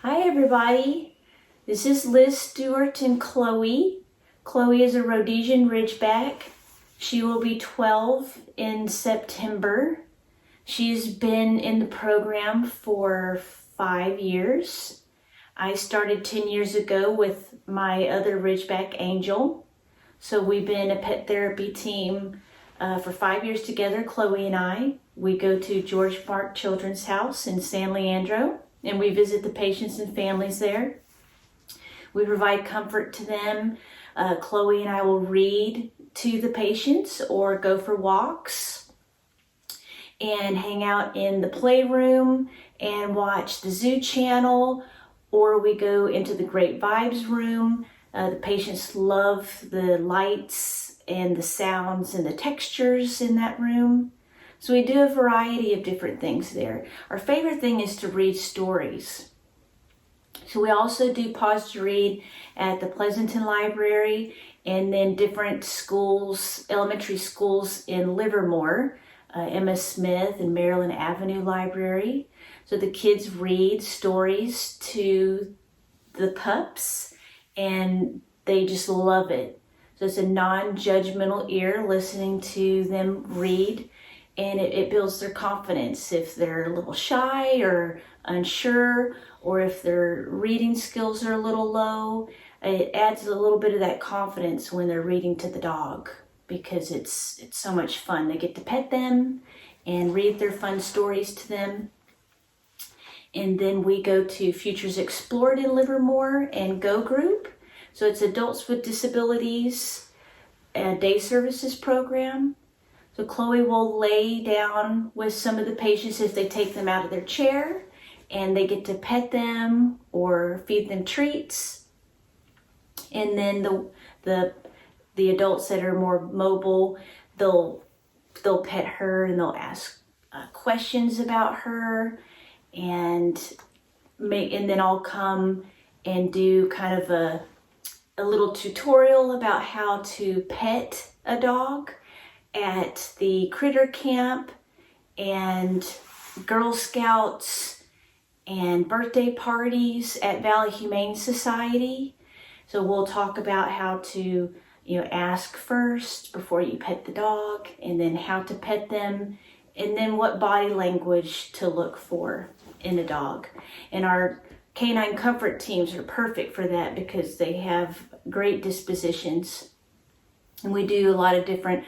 Hi everybody, this is Liz Stewart and Chloe. Chloe is a Rhodesian Ridgeback. She will be 12 in September. She's been in the program for 5 years. I started 10 years ago with my other Ridgeback Angel. So we've been a pet therapy team for 5 years together, Chloe and I. We go to George Park Children's House in San Leandro, and we visit the patients and families there. We provide comfort to them. Chloe and I will read to the patients or go for walks and hang out in the playroom and watch the zoo channel, or we go into the Great Vibes room. The patients love the lights and the sounds and the textures in that room. So we do a variety of different things there. Our favorite thing is to read stories. So we also do pause to read at the Pleasanton Library and then different schools, elementary schools in Livermore, Emma Smith and Maryland Avenue Library. So the kids read stories to the pups and they just love it. So it's a non-judgmental ear listening to them read. And it builds their confidence if they're a little shy or unsure, or if their reading skills are a little low. It adds a little bit of that confidence when they're reading to the dog, because it's so much fun. They get to pet them and read their fun stories to them. And then we go to Futures Explored in Livermore and Go Group. So it's adults with disabilities, a day services program. So Chloe will lay down with some of the patients if they take them out of their chair, and they get to pet them or feed them treats. And then the adults that are more mobile, they'll pet her and they'll ask questions about her, and then I'll come and do kind of a little tutorial about how to pet a dog at the critter camp and Girl Scouts and birthday parties at Valley Humane Society. So we'll talk about how to, ask first before you pet the dog, and then how to pet them, and then what body language to look for in a dog. And our canine comfort teams are perfect for that because they have great dispositions. And we do a lot of different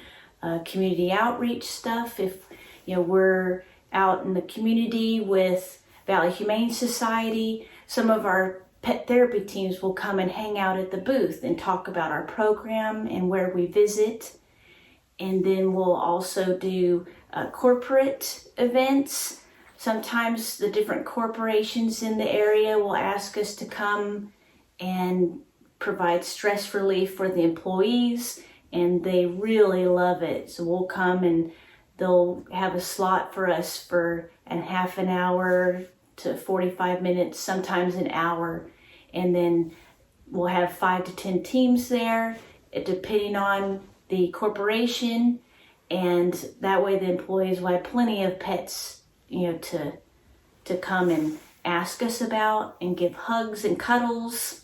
community outreach stuff. If we're out in the community with Valley Humane Society, some of our pet therapy teams will come and hang out at the booth and talk about our program and where we visit. And then we'll also do corporate events. Sometimes the different corporations in the area will ask us to come and provide stress relief for the employees, and they really love it. So we'll come and they'll have a slot for us for a half an hour to 45 minutes, sometimes an hour. And then we'll have 5 to 10 teams there, depending on the corporation. And that way the employees will have plenty of pets, to come and ask us about and give hugs and cuddles.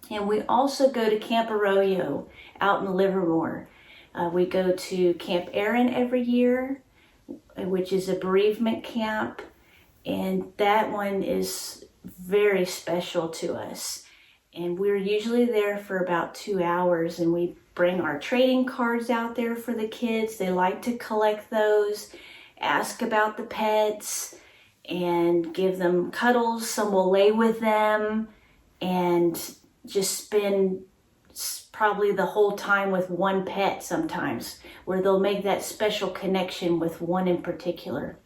And we also go to Camp Arroyo out in Livermore. We go to Camp Erin every year, which is a bereavement camp. And that one is very special to us. And we're usually there for about 2 hours, and we bring our trading cards out there for the kids. They like to collect those, ask about the pets, and give them cuddles. Some will lay with them and just spend probably the whole time with one pet sometimes, where they'll make that special connection with one in particular.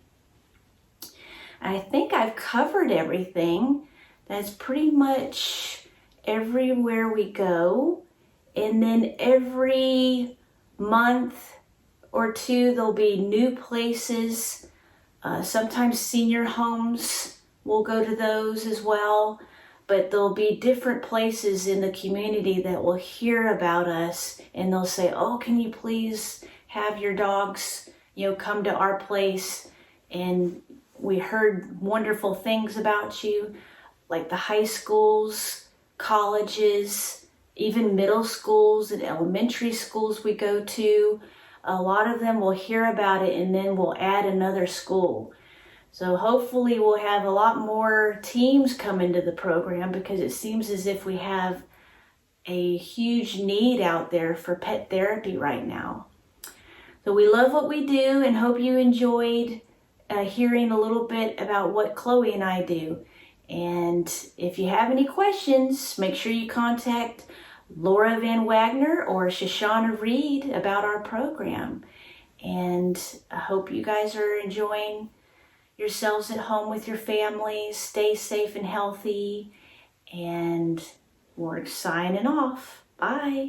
I think I've covered everything. That's pretty much everywhere we go. And then every month or two, there'll be new places. Sometimes senior homes, we'll go to those as well. But there'll be different places in the community that will hear about us, and they'll say, "Oh, can you please have your dogs, come to our place? And we heard wonderful things about you." like the high schools, colleges, even middle schools and elementary schools we go to. A lot of them will hear about it and then we'll add another school. So hopefully we'll have a lot more teams come into the program, because it seems as if we have a huge need out there for pet therapy right now. So we love what we do and hope you enjoyed hearing a little bit about what Chloe and I do. And if you have any questions, make sure you contact Laura Van Wagner or Shoshana Reed about our program. And I hope you guys are enjoying yourselves at home with your families. Stay safe and healthy. And we're signing off. Bye.